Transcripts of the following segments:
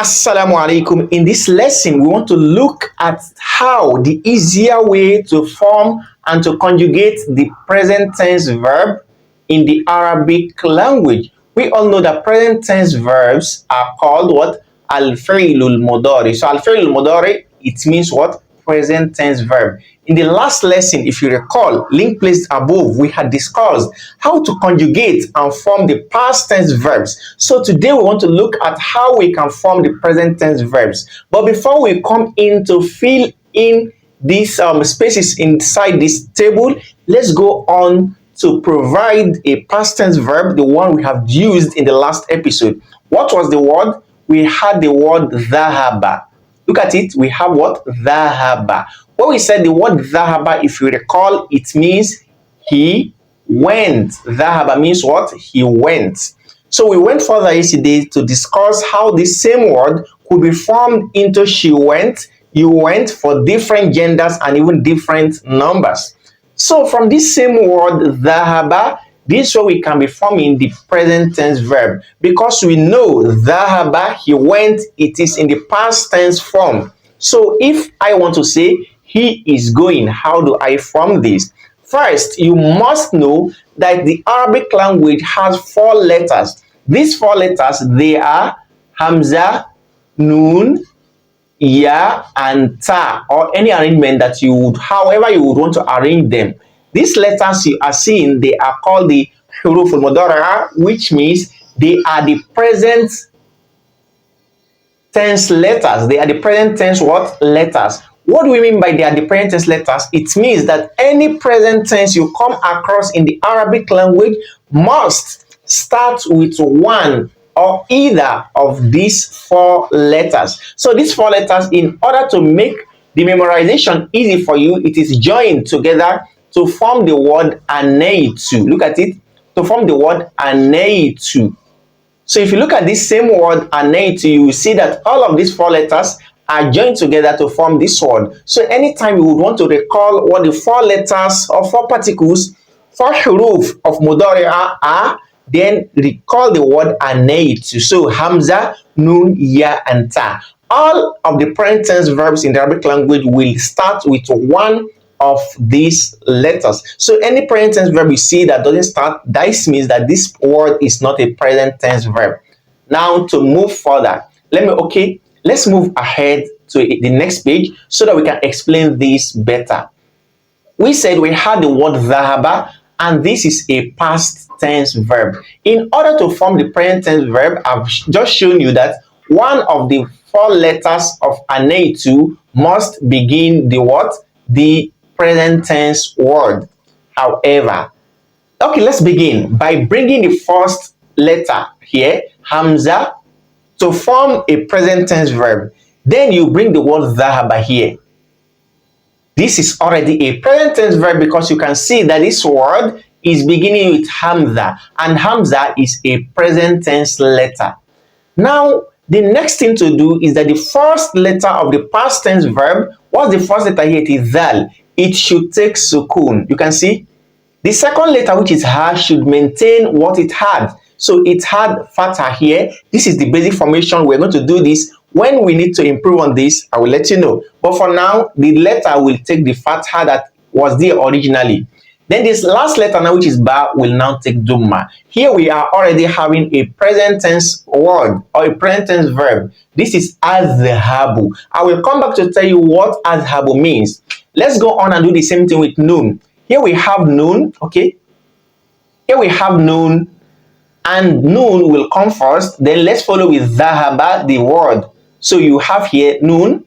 Assalamu alaikum. In this lesson, we want to look at how the easier way to form and to conjugate the present tense verb in the Arabic language. We all know that present tense verbs are called what? Al-fi'lul mudari. So al-fi'lul mudari, it means what? Present tense verb. In the last lesson, if you recall, link placed above, we had discussed how to conjugate and form the past tense verbs. So today we want to look at how we can form the present tense verbs. But before we come in to fill in these spaces inside this table, let's go on to provide a past tense verb, the one we have used in the last episode. What was the word? We had the word dhahaba. Look at it. We have what? Dhahaba. When we said the word dhahaba, if you recall, it means he went. Dhahaba means what? He went. So we went further yesterday to discuss how this same word could be formed into she went, you went for different genders and even different numbers. So from this same word dhahaba, this way we can be forming the present tense verb because we know dhahaba, he went, it is in the past tense form. So if I want to say he is going, how do I form this? First, you must know that the Arabic language has 4 letters. These 4 letters, they are Hamza, Noon, Ya, and Ta, or any arrangement that you would, however you would want to arrange them. These letters you are seeing, they are called the Huruf al-Mudara'a, which means they are the present tense letters. They are the present tense what? Letters. What do we mean by they are the present tense letters? It means that any present tense you come across in the Arabic language must start with one or either of these 4 letters. So these 4 letters, in order to make the memorization easy for you, it is joined together to form the word aneitu. Look at it. To form the word aneitu. So if you look at this same word aneitu, you will see that all of these 4 letters are joined together to form this word. So anytime you would want to recall what the 4 letters or 4 particles, 4 huruf of mudari'ah are, then recall the word aneitu. So Hamza, Nun, Ya, and Ta. All of the present tense verbs in the Arabic language will start with one of these letters. So any present tense verb you see that doesn't start, this means that this word is not a present tense verb. Now to move further, let's move ahead to the next page so that we can explain this better. We said we had the word dhahaba, and this is a past tense verb. In order to form the present tense verb, I've just shown you that one of the 4 letters of aneitu must begin the what? The present tense word. However, let's begin by bringing the first letter here, Hamza, to form a present tense verb. Then you bring the word dhahaba here. This is already a present tense verb because you can see that this word is beginning with Hamza, and Hamza is a present tense letter. Now, the next thing to do is that the first letter of the past tense verb, what's the first letter here? It is Zal. It should take sukun. You can see the second letter, which is Ha, should maintain what it had. So it had fatha here. This is the basic formation. We're going to do this. When we need to improve on this, I will let you know. But for now, the letter will take the fatha that was there originally. Then this last letter now, which is Ba, will now take Dumma. Here we are already having a present tense word or a present tense verb. This is azhabu. I will come back to tell you what azhabu means. Let's go on and do the same thing with Nun. Here we have Nun, okay? Here we have Nun, and Nun will come first. Then let's follow with Dhahaba, the word. So you have here Nun,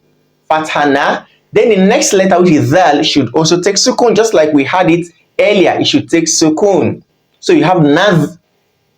Fathana. Then the next letter, which is Zal, should also take Sukun, just like we had it earlier. It should take Sukun. So you have Naz.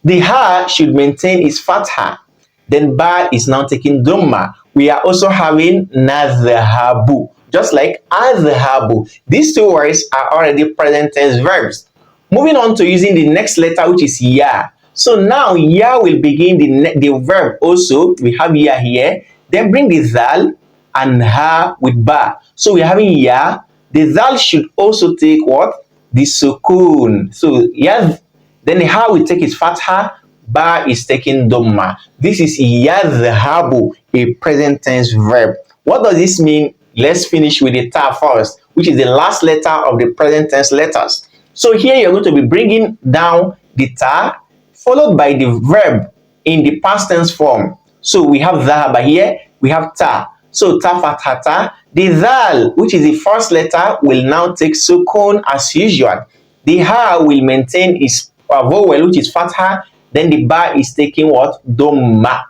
The Ha should maintain its Fatha. Then Ba is now taking Dhamma. We are also having Nazhabu, just like Azhabu. These 2 words are already present tense verbs. Moving on to using the next letter, which is Ya. So now Ya will begin the verb also. We have Ya here. Then bring the Zal and Ha with Ba. So we're having Ya. The Zal should also take what? The Sukun. So Ya. Then the Ha will take its Fatha. ba is taking dhamma. This is yadhhabu, a present tense verb. What does this mean? Let's finish with the ta first, which is the last letter of the present tense letters. So here you're going to be bringing down the ta followed by the verb in the past tense form. So we have dhahaba here, we have ta. So ta fathata. The dhal, which is the first letter, will now take sukun as usual. The ha will maintain its vowel, which is fatha. Then the ba is taking what? Dhamma.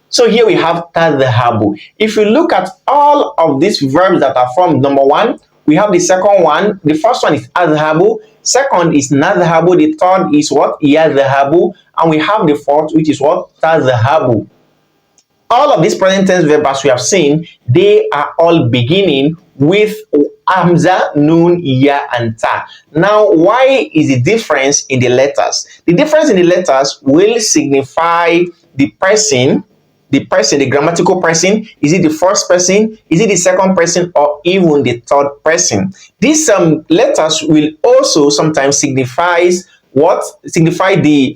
So here we have tadhabu. If you look at all of these verbs that are formed, number one, we have the second one. The first one is adhabu. Second is nadhabu. The third is what? Yadhabu. And we have the fourth, which is what? Tadhabu. All of these present tense verbs, as we have seen, they are all beginning with hamza, nun, ya, and ta. Now, why is the difference in the letters? The difference in the letters will signify the person, the grammatical person. Is it the first person? Is it the second person? Or even the third person? These letters will also sometimes signify what? Signify the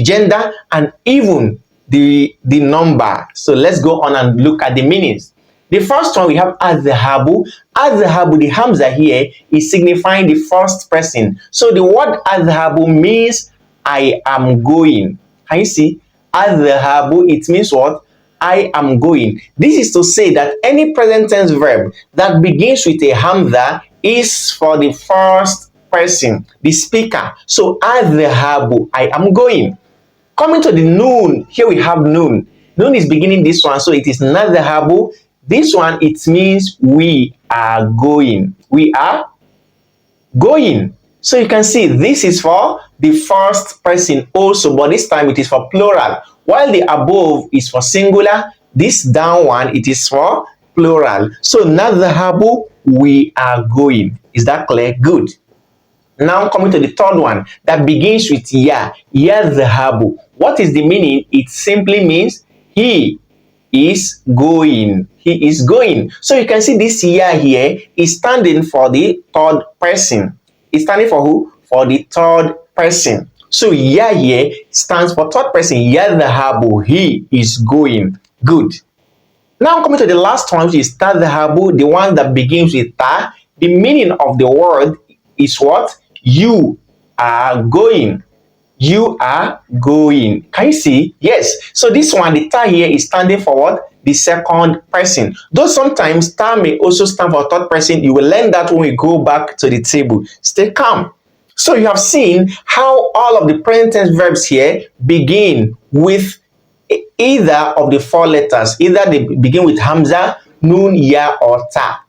gender and even the number. So let's go on and look at the meanings. The first one we have adhabu. Adhabu, the hamza here is signifying the first person. So the word adhabu means I am going. Can you see? Adhabu, it means what? I am going. This is to say that any present tense verb that begins with a hamza is for the first person, the speaker. So adhabu, I am going. Coming to the noon, here we have noon. Noon is beginning this one, so it is nadhabu. This one, it means we are going. We are going. So you can see this is for the first person also, but this time it is for plural. While the above is for singular, this down one, it is for plural. So nadhabu, we are going. Is that clear? Good. Now coming to the third one that begins with ya, yadhhabu. What is the meaning? It simply means he is going. He is going. So you can see this ya here is standing for the third person. It's standing for who? For the third person. So ya here stands for third person. Yadhhabu, he is going. Good. Now coming to the last one, which is tadhhabu, the one that begins with ta. The meaning of the word is what? You are going. You are going. Can you see? Yes. So this one, the ta here is standing for what? The second person. Though sometimes ta may also stand for third person. You will learn that when we go back to the table. Stay calm. So you have seen how all of the present tense verbs here begin with either of the four letters. Either they begin with hamza, nun, ya, or ta.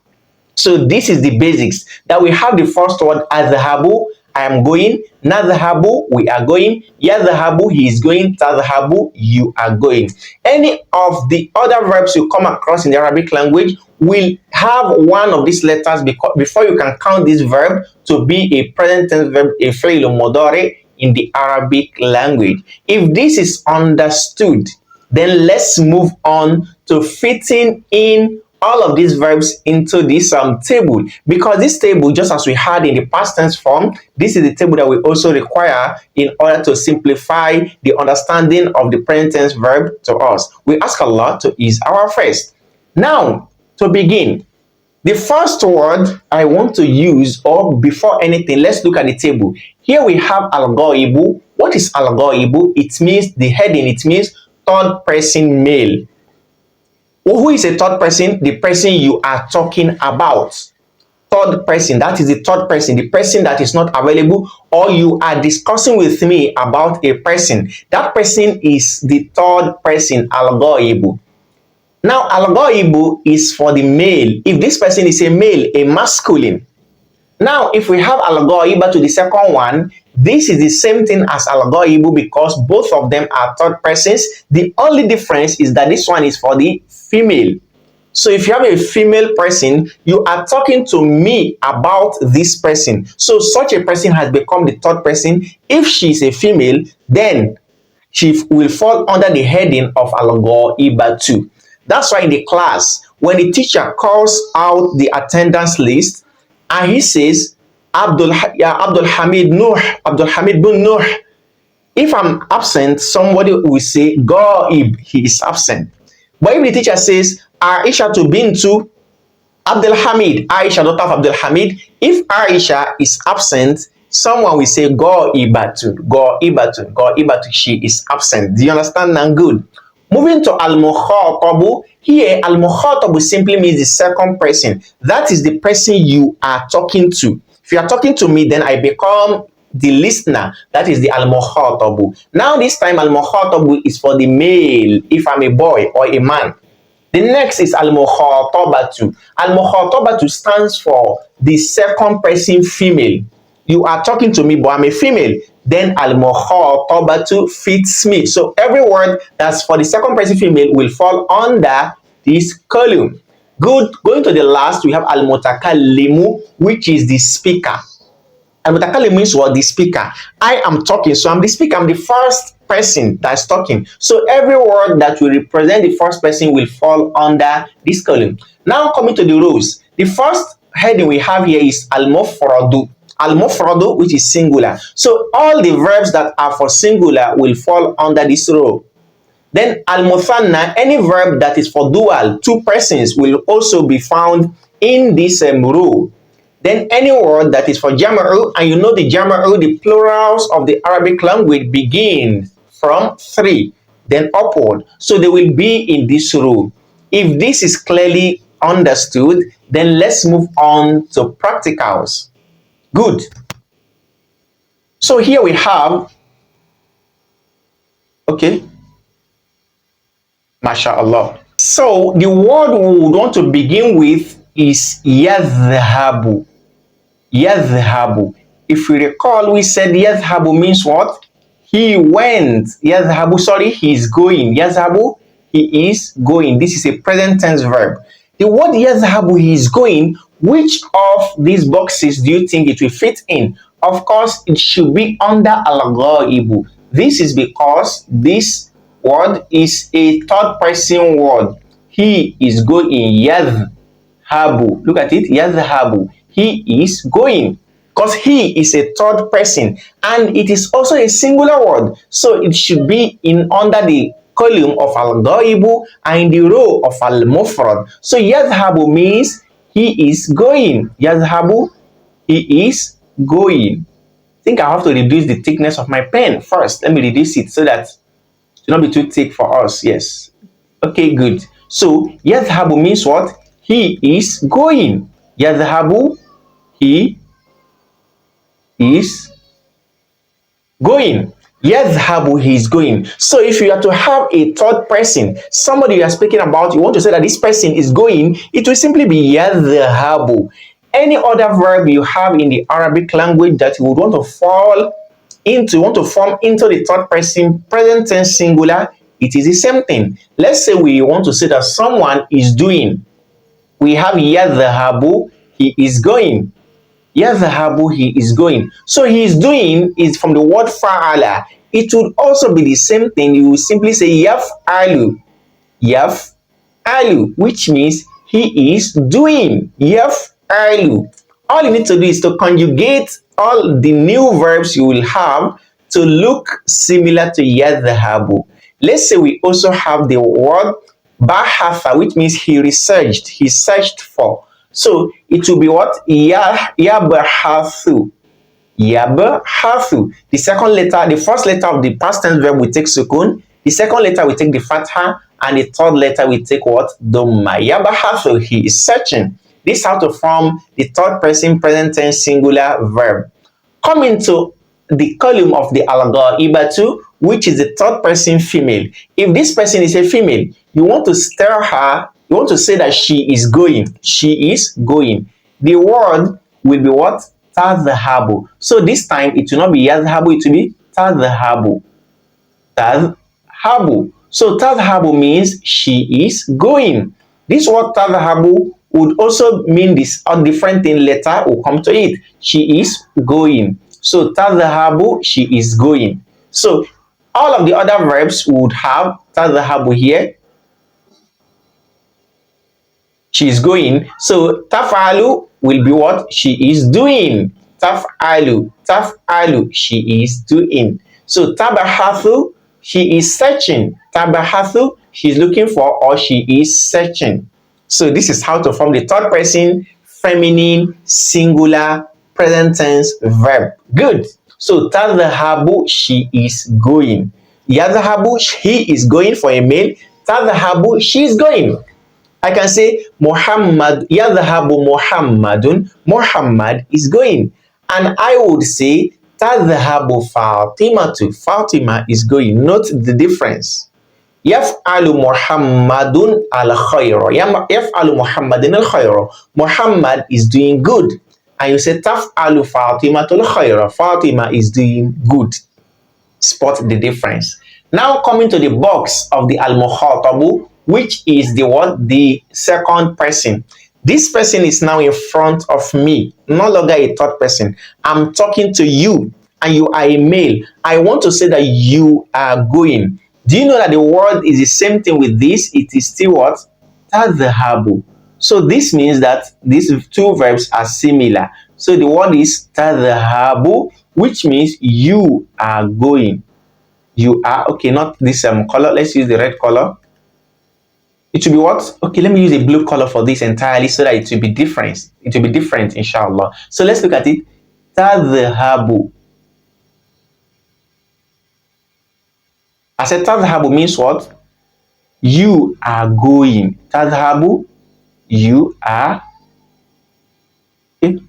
So this is the basics. That we have the first word adhabu, I am going. Nadhabu, we are going. Yadhabu, he is going. Tadhabu, you are going. Any of the other verbs you come across in the Arabic language will have one of these letters before you can count this verb to be a present tense verb, a fi'l mudari in the Arabic language. If this is understood, then let's move on to fitting in all of these verbs into this table, because this table, just as we had in the past tense form, this is the table that we also require in order to simplify the understanding of the present tense verb to us. We ask Allah to ease our faith. Now, to begin, the first word I want to use, or before anything, let's look at the table. Here we have al-ghaibu. What is al-ghaibu? It means the heading, it means third person male. Who is a third person? The person you are talking about. Third person, that is the third person, the person that is not available, or you are discussing with me about a person. That person is the third person, al-ghaibu. Now, al-ghaibu is for the male. If this person is a male, a masculine. Now, if we have al-ghaiba to the second one, this is the same thing as al-ghaibu because both of them are third persons. The only difference is that this one is for the female. So if you have a female person, you are talking to me about this person. So such a person has become the third person. If she is a female, then she will fall under the heading of al-ghaiba too. That's why in the class, when the teacher calls out the attendance list and he says, Abdul Hamid bin Nuh, If I'm absent, somebody will say Goib, he is absent. But if the teacher says Aisha to bintu Abdul Hamid, Aisha daughter of Abdul Hamid, if Aisha is absent, someone will say Go Ibatu, Go Ibatu, Go Ibatu, she is absent. Do you understand now? Good. Moving to Al Mukhatabu, here Al Mukhatabu simply means the second person. That is the person you are talking to. If you are talking to me, then I become the listener. That is the Al Mukhatabu. Now, this time Al Mukhatabu is for the male, if I'm a boy or a man. The next is Al-Mukhatabatu. Al-Mukhatabatu stands for the second person female. You are talking to me, but I'm a female. Then Al-Mukhatabatu fits me. So every word that's for the second person female will fall under this column. Good. Going to the last, we have Al-Mutakallimu, which is the speaker. Al-Mutakallim means what? The speaker. I am talking, so I'm the speaker. I'm the first person that's talking. So every word that will represent the first person will fall under this column. Now coming to the rows. The first heading we have here is Al-Mufradu. Al-Mufradu, which is singular. So all the verbs that are for singular will fall under this row. Then Al-Muthanna, any verb that is for dual, two persons, will also be found in this row. Then any word that is for jama'u, and you know the jama'u, the plurals of the Arabic language begin from 3, then upward. So they will be in this row. If this is clearly understood, then let's move on to practicals. Good. So here we have, okay, MashaAllah. So the word we would want to begin with is yadhhabu. Yadhhabu. If we recall, we said yadhhabu means what? He went. Yadhhabu, sorry, he is going. Yadhhabu, he is going. This is a present tense verb. The word yadhhabu, he is going, which of these boxes do you think it will fit in? Of course, it should be under al-ghaibu. This is because this word is a third person word. He is going. Yadhhabu. Look at it. Yadhhabu. He is going. Because he is a third person and it is also a singular word. So it should be in under the column of al-ghaibu and in the row of al-mufrad. So yadhhabu means he is going. Yadhhabu, he is going. I think I have to reduce the thickness of my pen first. Let me reduce it so that it will not be too thick for us. Yes. Okay, good. So yadhhabu means what? He is going. Yadhhabu, he is going. Yadhhabu, he is going. So if you are to have a third person, somebody you are speaking about, you want to say that this person is going, it will simply be yadhhabu. Any other verb you have in the Arabic language that you would want to fall into, want to form into the third person present tense singular, it is the same thing. Let's say we want to say that someone is doing. We have yadhhabu, he is going. Yadhhabu, he is going. So he is doing is from the word fa'ala. It would also be the same thing. You will simply say yaf'alu. Yaf'alu, which means he is doing. Yaf'alu. All you need to do is to conjugate all the new verbs you will have to look similar to yadhhabu. Let's say we also have the word bahatha, which means he researched, he searched for. So it will be what? Yabhathu. Yabhathu. The second letter, the first letter of the past tense verb will take sukun. The second letter will take the fatha. And the third letter will take what? Dhamma. Yabhathu. He is searching. This is how to form the third person present tense singular verb. Coming to the column of the al-ghaibatu, which is the third person female. If this person is a female, you want to tell her, you want to say that she is going. She is going. The word will be what? Tadhhabu. So this time it will not be yadhhabu, it will be tadhhabu. Tadhhabu. So tadhhabu means she is going. This word tadhhabu would also mean this a different thing later will come to it. She is going. So tadhhabu, she is going. So all of the other verbs would have tadhhabu here. She is going. So taf'alu will be what? She is doing. Taf'alu. Taf'alu. She is doing. So tabahathu, he is searching. Tabahathu, she's looking for or she is searching. So this is how to form the third person feminine singular present tense verb. Good. So tadhahabu, she is going. Yadhahabu, he is going for a male. Tadhahabu, she is going. I can say Muhammad, yadhahabu Muhammadun, Muhammad is going. And I would say tadhahabu Fatimatu, Fatima is going. Note the difference. Yaf'alu Muhammadun al khayra. Yaf'alu Muhammadun al khayra. Muhammad is doing good. And you say taf'alu Fatimatul khayra. Fatima is doing good. Spot the difference. Now coming to the box of the al-mukhatabu, which is the what? The second person. This person is now in front of me, no longer a third person. I'm talking to you and you are a male. I want to say that you are going. Do you know that the word is the same thing with this? It is still what? Tadhahabu. So this means that these two verbs are similar. So the word is tadhahabu, which means you are going. You are, okay, not this color. Let's use the red color. It should be what? Okay, let me use a blue color for this entirely so that it will be different. It will be different, inshallah. So let's look at it. Tadhahabu. I said tadhahabu means what? You are going. Tadhahabu, you are. Okay.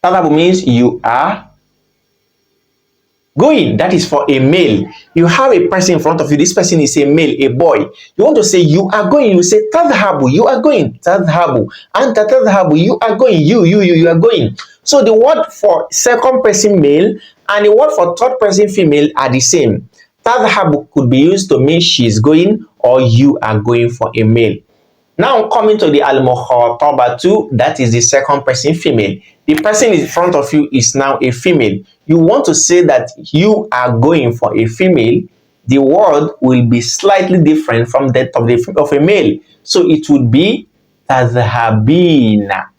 Tadhahabu means you are going. That is for a male. You have a person in front of you. This person is a male, a boy. You want to say you are going. You say tadhahabu, you are going. Tadhahabu. Anta tadhahabu, you are going. You are going. So the word for second person male and the word for third person female are the same. Tadhahabu could be used to mean she is going or you are going for a male. Now coming to the al-mukhatabatu, that is the second person female. The person in front of you is now a female. You want to say that you are going for a female, the word will be slightly different from that of a male. So it would be tadhhabina.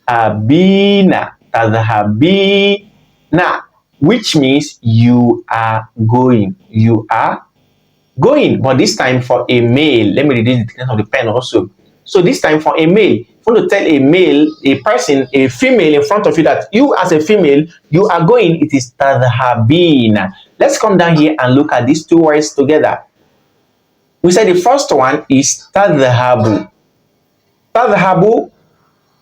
Tadhhabina. Tadhhabina. Which means you are going. You are going. But this time for a male. Let me reduce the thickness of the pen also. So this time for a male. If you want to tell a male, a person, a female in front of you that you as a female, you are going, it is tadhhabina. Let's come down here and look at these two words together. We said the first one is tadhhabu. Tadhhabu.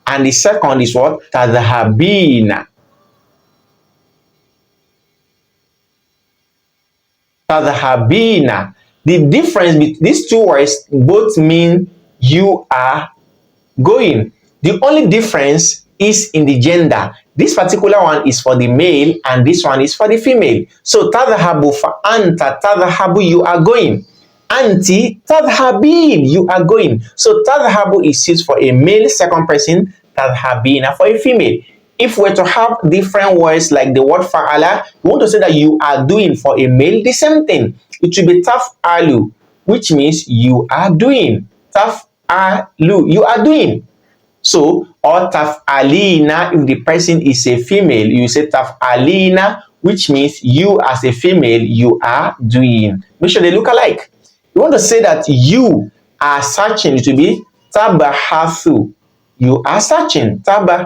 And the second is what? Tadhhabina. Tadhhabina. The difference between these two words both mean you are going. The only difference is in the gender. This particular one is for the male and this one is for the female. So tadhhabu for anta tadhhabu, you are going. Anti tadhhabin, you are going. So tadhhabu is used for a male second person, tadhhabina for a female. If we're to have different words like the word fa'ala, we want to say that you are doing for a male, the same thing. It should be taf'alu, which means you are doing. Taf'alu, you are doing. So, or taf'alina, if the person is a female, you say taf'alina, which means you as a female, you are doing. Make sure they look alike. You want to say that you are searching, it will be tabahathu. You are searching. Tabahathu.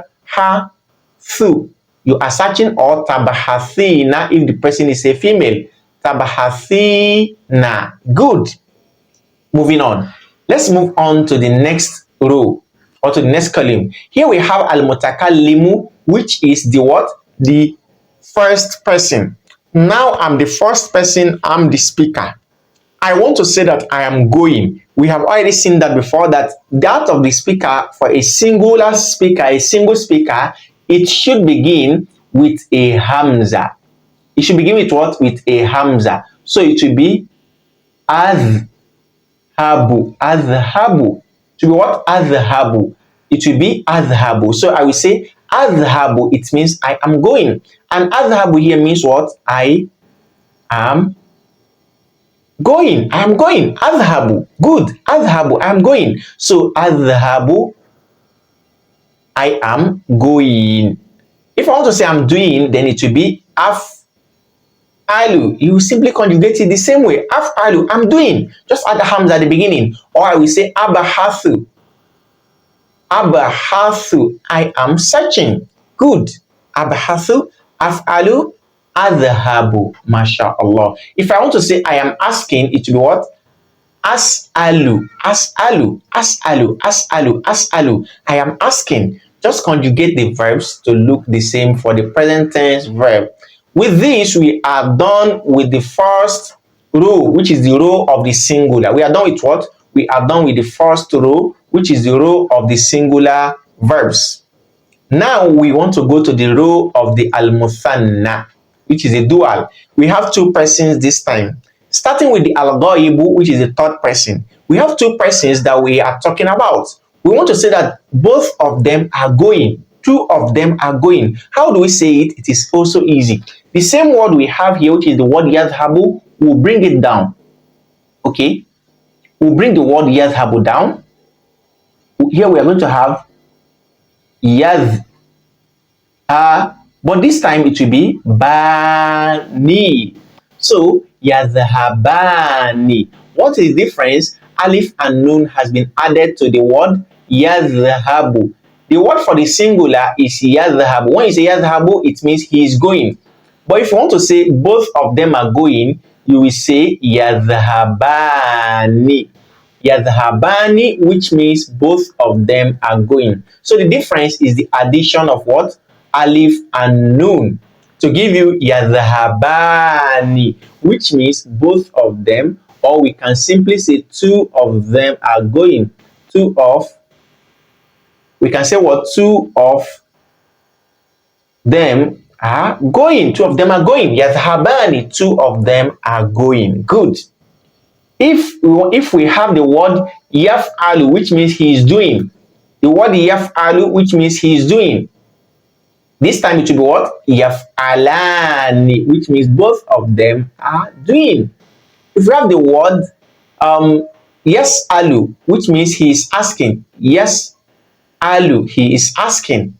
You are searching, or tabahathina if the person is a female. Tabahathina. Good. Moving on. Let's move on to the next row or to the next column. Here we have al-mutakallimu, which is the what? The first person. Now I'm the first person, I'm the speaker. I want to say that I am going. We have already seen that before, that of the speaker for a singular speaker, a single speaker, it should begin with a hamza. It should begin with what? With a hamza. So it should be azhabu. Azhabu. It should be what? Azhabu. It will be azhabu. So I will say azhabu. It means I am going. And azhabu here means what? I am going. I am going. Azhabu. Good. Azhabu. I am going. So azhabu, I am going. If I want to say I'm doing, then it will be alu. You simply conjugate it the same way. Alu, I'm doing. Just add the hamza at the beginning. Or I will say abahathu. Abahathu. I am searching. Good. Abahathu. Af'alu. Adhabu. MashaAllah. If I want to say I am asking, it will be what? As'alu. As'alu. As'alu. As'alu. As'alu. I am asking. Just conjugate the verbs to look the same for the present tense verb. With this, we are done with the first row, which is the row of the singular. We are done with what? We are done with the first row, which is the row of the singular verbs. Now we want to go to the row of the al-muthanna, which is a dual. We have two persons this time. Starting with the al-ghaibu, which is the third person. We have two persons that we are talking about. We want to say that both of them are going. Two of them are going. How do we say it? It is also easy. The same word we have here, which is the word yadhabu, we'll bring it down. Okay? We'll bring the word yadhabu down. Here we are going to have yadh, but this time it will be bani. So yadhabani. What is the difference? Alif and nun has been added to the word yadhabu. The word for the singular is yadhabu. When you say yadhabu, it means he is going. But if you want to say both of them are going, you will say yadhabani. Yadhabani, which means both of them are going. So the difference is the addition of what? Alif and nun to give you yadhabani, which means both of them, or we can simply say two of them are going. We can say what? Two of them are going. Two of them are going. Yadhabani, two of them are going. Good. If we have the word yaf'alu, which means he is doing, the word yaf'alu, which means he is doing, this time it will be what? Yaf'alani, which means both of them are doing. If we have the word yas'alu, which means he is asking, yas'alu, he is asking.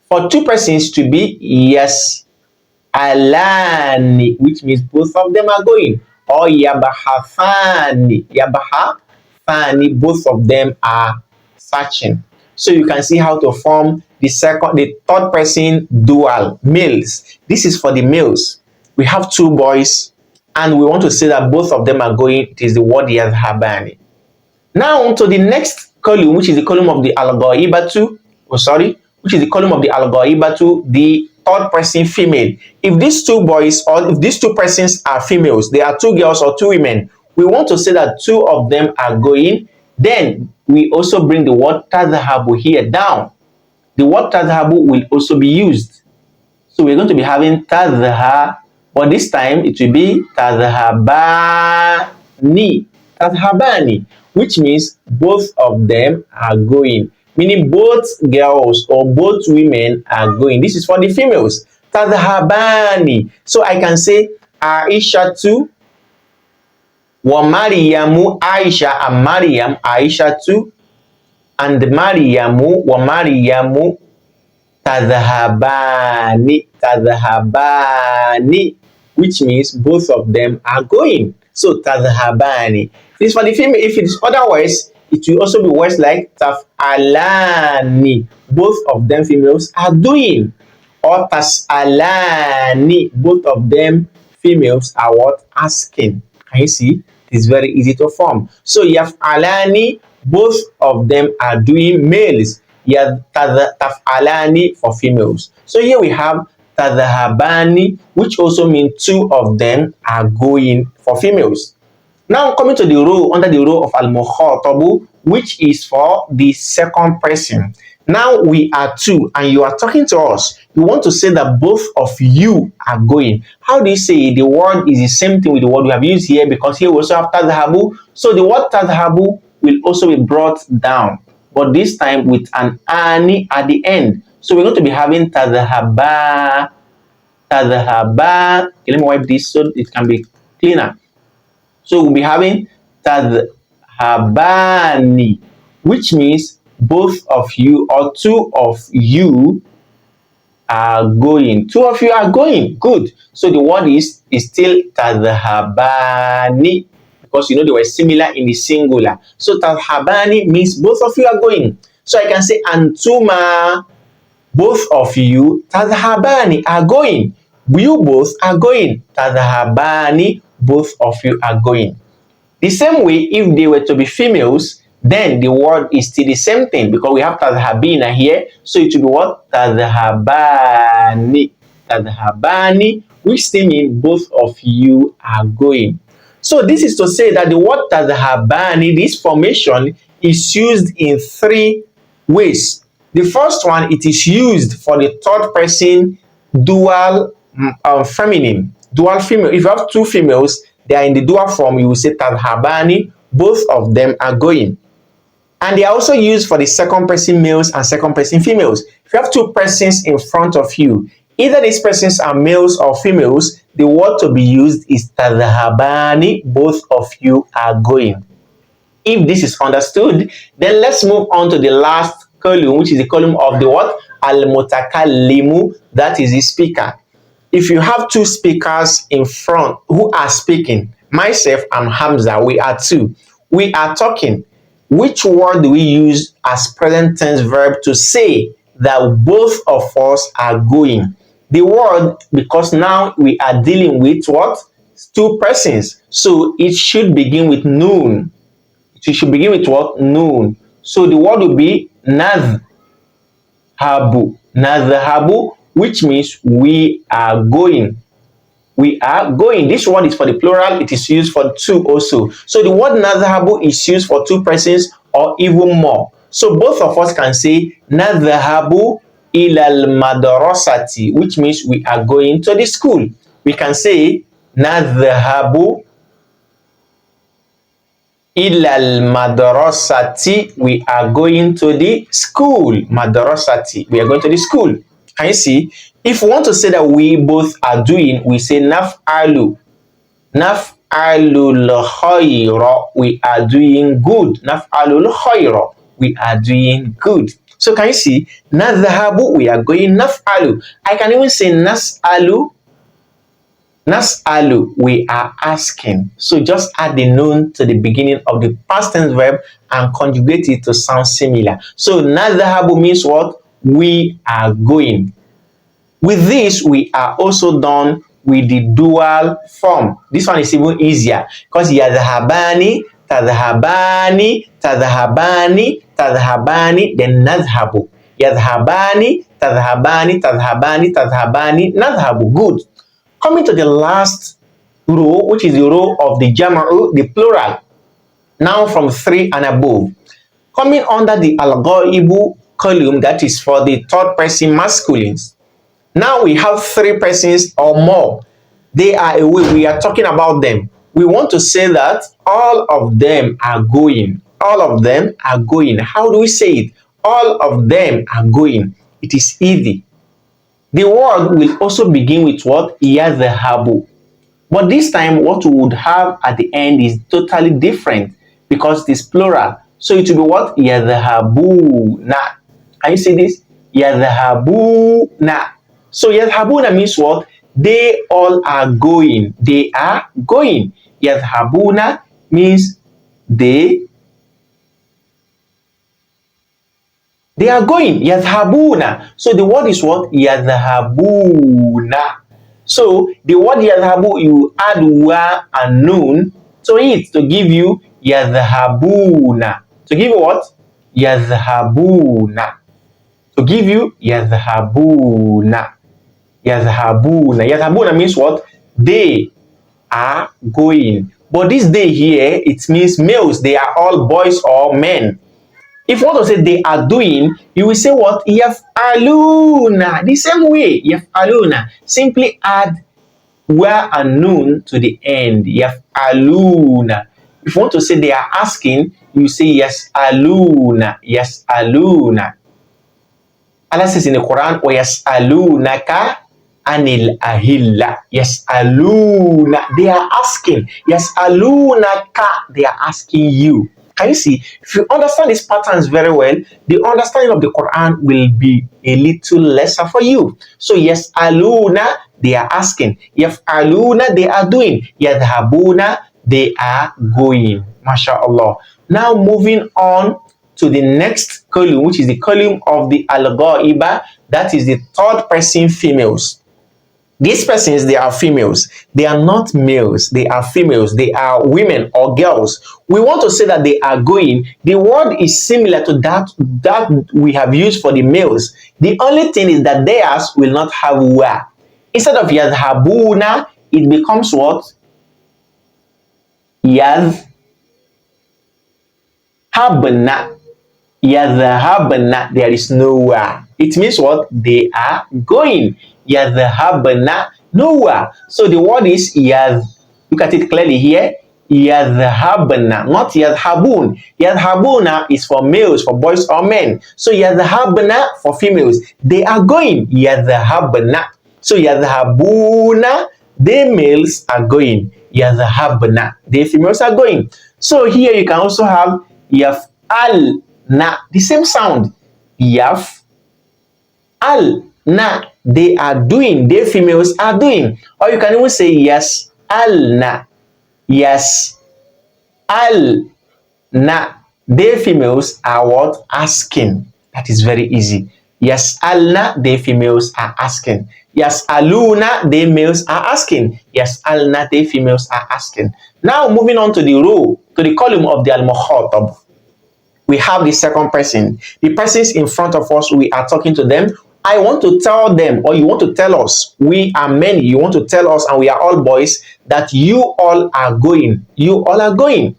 For two persons to be yas'alani, which means both of them are going. Or yabahafani, both of them are searching. So you can see how to form the third person dual, males. This is for the males. We have two boys and we want to say that both of them are going. It is the word yadhabani. Now on to the next column, which is the column of the al-ghaibatu, which is the column of the al-ghaibatu, the third person female. If these two boys or if these two persons are females, they are two girls or two women, we want to say that two of them are going, then we also bring the word tadhabu here down. The word tadhabu will also be used. So we're going to be having tadha, but this time it will be tadhabani, which means both of them are going. Meaning both girls or both women are going. This is for the females. Tadhabani. So I can say Aisha too, wa Mariamu, Aisha and Mariam, Aisha too, and Mariamu wa Mariamu tadhabani, which means both of them are going. So tadhabani. This is for the female. If it is otherwise, it will also be words like taf'alani, both of them females are doing, or tas'alani, both of them females are what? Asking. Can you see? It is very easy to form. So yaf'alani, both of them are doing, males. Taf'alani for females. So here we have tadhabani, which also means two of them are going for females. Now coming to the row under the row of al-mukhatabu, which is for the second person. Now we are two and you are talking to us. You want to say that both of you are going. How do you say it? The word is the same thing with the word we have used here, because here we also have tadhabu. So the word tadhabu will also be brought down, but this time with an ani at the end. So we're going to be having tadhaba. Okay, let me wipe this so it can be cleaner. So we'll be having tadhabani, which means both of you or two of you are going. Two of you are going. Good. So the word is still tadhhabani, because you know they were similar in the singular. So tadhhabani means both of you are going. So I can say antuma, both of you, tadhhabani, are going. You both are going. Tadhhabani, both of you are going. The same way, if they were to be females, then the word is still the same thing, because we have tadhhabina here, so it should be what? Tadhhabani. Tadhhabani, which still means both of you are going. So this is to say that the word tadhhabani, this formation, is used in three ways. The first one, it is used for the third person dual feminine, dual female. If you have two females, they are in the dual form, you will say tadhhabani, both of them are going. And they are also used for the second person males and second person females. If you have two persons in front of you, either these persons are males or females, the word to be used is tadhhabani, both of you are going. If this is understood, then let's move on to the last column, which is the column of the what? Al-mutakallimu, that is the speaker. If you have two speakers in front who are speaking, myself and Hamza, we are two. We are talking. Which word do we use as present tense verb to say that both of us are going? The word, because now we are dealing with what? Two persons. So it should begin with noon. It should begin with what? Noon. So the word will be nadhhabu. Nadhhabu, which means we are going. We are going. This one is for the plural. It is used for two also. So the word nadhhabu is used for two persons or even more. So both of us can say nadhhabu ilal madrasati, which means we are going to the school. We can say nadhhabu ilal madrasati, we are going to the school. Madrasati, we are going to the school. Can you see? If we want to say that we both are doing, we say naf'alu. Naf'alu l-khayra, we are doing good. Naf'alu l-khayra, we are doing good. So can you see? Nadhhabu, we are going. Naf'alu. I can even say nas'alu. Nas'alu, we are asking. So just add the noun to the beginning of the past tense verb and conjugate it to sound similar. So nadhhabu means what? We are going. With this, we are also done with the dual form. This one is even easier because yadhhabani, tadhhabani, tadhhabani, tadhhabani, then nadhhabu. Yadhhabani, tadhhabani, tadhhabani, tadhhabani, nadhhabu. Good. Coming to the last row, which is the row of the jama'u, the plural. Now from 3 and above. Coming under the al-ghaibu column, that is for the third person masculines. Now we have 3 persons or more. They are away. We are talking about them. We want to say that all of them are going. All of them are going. How do we say it? All of them are going. It is easy. The word will also begin with what? Yadhhabu. But this time, what we would have at the end is totally different because it is plural. So it will be what? Yadhhabuna. Can you see this? Yadhhabuna. So yadhhabuna means what? They all are going. They are going. Yadhhabuna means they are going. Yadhhabuna. So the word is what? Yadhhabuna. So the word yadhhabu, you add wa and noon to it to give you yadhhabuna. To give you what? Yadhhabuna. To give you yadhhabuna. Yadhhabuna. Yadhhabuna means what? They are going. But this day here, it means males. They are all boys or men. If you want to say they are doing, you will say what? Yaf'aluna. The same way, yaf'aluna. Simply add wa and noon to the end. Yaf'aluna. If you want to say they are asking, you say yas'aluna. Yas'aluna. Allah says in the Quran, وَيَسْأَلُونَكَ anil ahilla. Yas'aluna. They are asking. Yas'alunaka. They are asking you. Can you see? If you understand these patterns very well, the understanding of the Quran will be a little lesser for you. So yes, aluna, they are asking. Yaf'aluna, they are doing. Yadhabuna, they are going. MashaAllah. Now moving on to the next column, which is the column of the al-ghaiba, that is the third person females. These persons, they are females. They are not males. They are females. They are women or girls. We want to say that they are going. The word is similar to that we have used for the males. The only thing is that theirs will not have wa. Instead of yadhabuna, it becomes what? Yadhabna. Yadhabna. There is no wa. It means what? They are going. Yadhabna, nowhere. So the word is yadh. Look at it clearly here. Yadhabna, not yadhabun. Yadhabuna is for males, for boys or men. So yadhabna for females. They are going. Yadhabna. So yadhabuna, they males are going. Yadhabna, they females are going. So here you can also have yaf'alna, the same sound. Yaf'alna, they are doing, they females are doing. Or you can even say yes, alna. Yes, alna. They females are what? Asking. That is very easy. Yes, alna, they females are asking. Yes, aluna, they males are asking. Yes, alna, they females are asking. Now moving on to the row, to the column of the al-mukhatab. We have the second person. The persons in front of us, we are talking to them. I want to tell them, or you want to tell us, we are many, you want to tell us, and we are all boys, that you all are going. You all are going.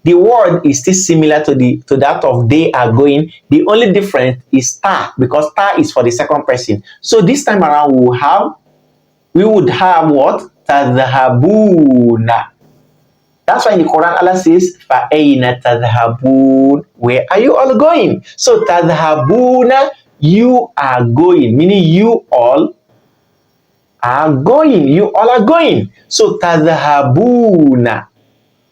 The word is still similar to that of they are going. The only difference is ta, because ta is for the second person. So this time around we would have what? Tadhhabuna. That's why in the Quran Allah says, Fa'ayna tadhhabun. Where are you all going? So tadhhabuna, you are going, meaning you all are going. You all are going. So tadhhabuna.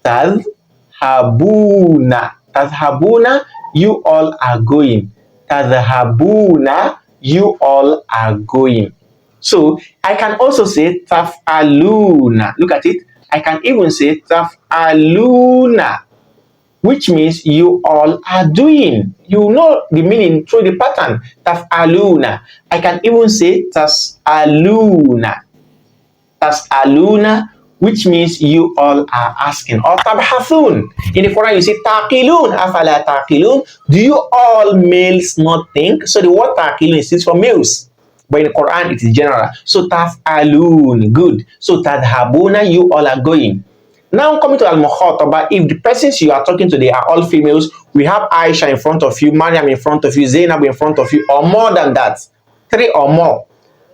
Tadhhabuna. Tadhhabuna, you all are going. Tadhhabuna, you all are going. So I can also say taf'aluna. Look at it. I can even say taf'aluna, which means you all are doing. You know the meaning through the pattern. Taf'aluna. I can even say tas'aluna. Tas'aluna, which means you all are asking. Or tabhathun. In the Quran you say taqilun. Afala taqilun. Do you all males not think? So the word taqilun is for males. But in the Quran it is general. So taf'alun. Good. So tadhhabuna, you all are going. Now coming to al-mukhataba, if the persons you are talking to, they are all females, we have Aisha in front of you, Maryam in front of you, Zainab in front of you, or more than that, 3 or more.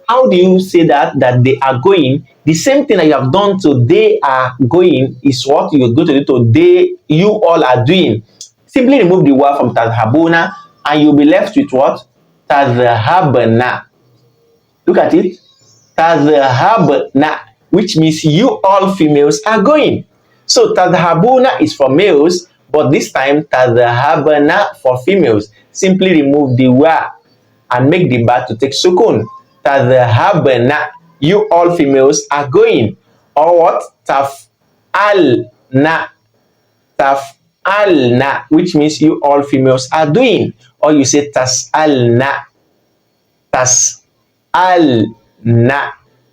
How do you say that they are going? The same thing that you have done to they are going is what you go to do to they, you all are doing. Simply remove the word from tadhhabuna and you'll be left with what? Tadhhabna. Look at it. Tadhhabna, which means you all females are going. So tadhhabuna is for males, but this time tadhhabna for females. Simply remove the wa and make the ba to take sukun. Tadhhabna, you all females are going. Or what? Taf'alna. Taf'alna, which means you all females are doing. Or you say tas'alna. Tas'alna,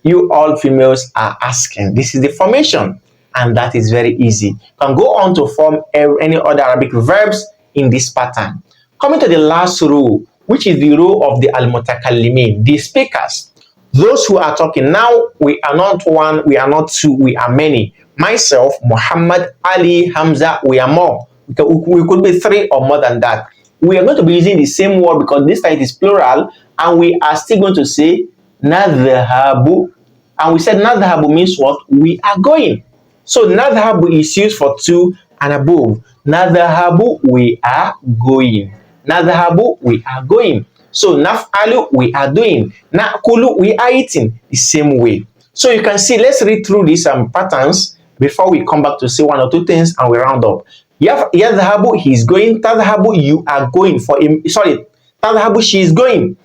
you all females are asking. This is the formation, and that is very easy. You can go on to form any other Arabic verbs in this pattern. Coming to the last row, which is the row of the al-mutakallimin, the speakers, those who are talking. Now we are not one, we are not two, we are many. Myself, Muhammad, Ali, Hamza, we are more. We could be 3 or more than that. We are going to be using the same word because this time it is plural, and we are still going to say nadhhabu. And we said nadhhabu means what? We are going. So nadhhabu is used for 2 and above. Nadhhabu, we are going. Nadhhabu, we are going. So naf'alu, we are doing. Na'kulu, we are eating. The same way. So you can see, let's read through these patterns before we come back to say 1 or 2 things and we round up. Yadhabu, he is going. Tadhabu, you are going. Sorry, tadhabu, she is going.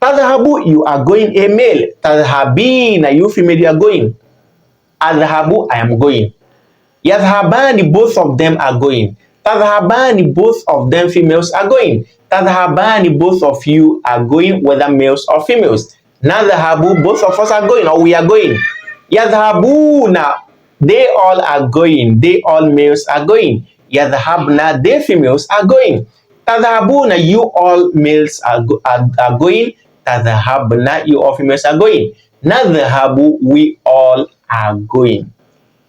Tadhabu, you are going, a male. Tadhabina, you female, you are going. Adhabu, I am going. Yadhabani, both of them are going. Tadhabani, both of them females are going. Tadhabani, both of you are going, whether males or females. Nadhabu, both of us are going, or we are going. Yadhabuna, they all are going. They all males are going. Yadhabna, they females are going. Tadhabuna, you all males are going. Tadhabna, you all females are going. Nadhabu, we all are going.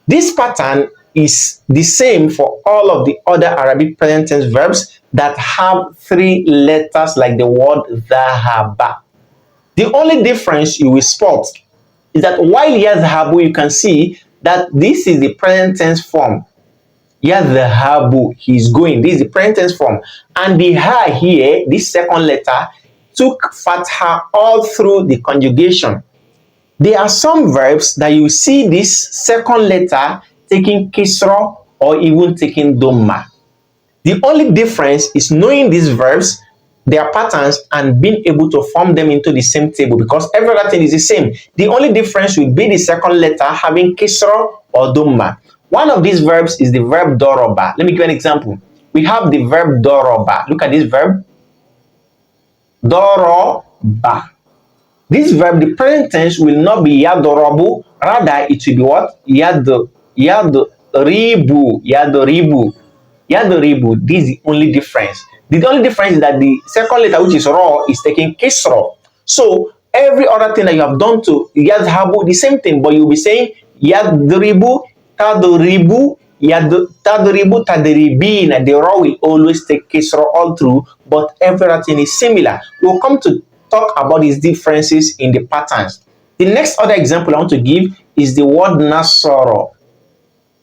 This pattern is the same for all of the other Arabic present tense verbs that have 3 letters like the word dhahaba. The only difference you will spot is that while yadhabu, you can see that this is the present tense form. Yadhabu, he is going. This is the present tense form. And the ha here, this second letter, took fatha all through the conjugation. There are some verbs that you see this second letter taking kisra or even taking dhamma. The only difference is knowing these verbs, their patterns, and being able to form them into the same table, because every other thing is the same. The only difference will be the second letter having kisra or dhamma. One of these verbs is the verb doroba. Let me give you an example. We have the verb doroba. Look at this verb. Doroba. This verb, the present tense, will not be yadorobu. Rather, it will be what? Yadoribu. Yadoribu. Yadoribu. This is the only difference. The only difference is that the second letter, which is raw, is taking kisra. So every other thing that you have done to yadhabu, the same thing, but you'll be saying yadribu, tadribu, tadribu, tadribin. The raw will always take kisra all through, but everything is similar. We'll come to talk about these differences in the patterns. The next other example I want to give is the word nasara.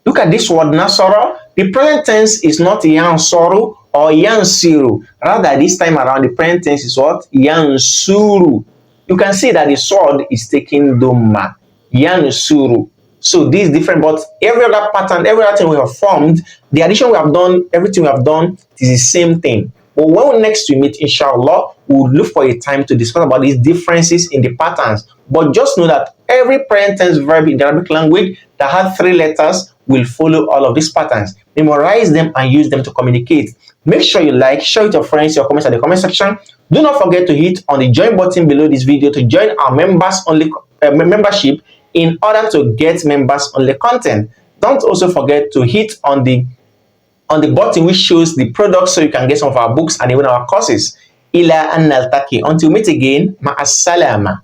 Look at this word nasara. The present tense is not yansaru or yansiru. Rather, this time around, the present tense is what? Yansuru. You can see that the sword is taking dhamma. Yansuru. So this is different, but every other pattern, every other thing we have formed, the addition we have done, everything we have done is the same thing. But when next we meet, inshallah, we'll look for a time to discuss about these differences in the patterns. But just know that every present tense verb in the Arabic language that has 3 letters will follow all of these patterns. Memorize them and use them to communicate. Make sure you like, share with your friends, your comments at the comment section. Do not forget to hit on the join button below this video to join our members only membership in order to get members only content. Don't also forget to hit on the button which shows the products so you can get some of our books and even our courses. Ila an naltaqi. Until we meet again, ma'as salama.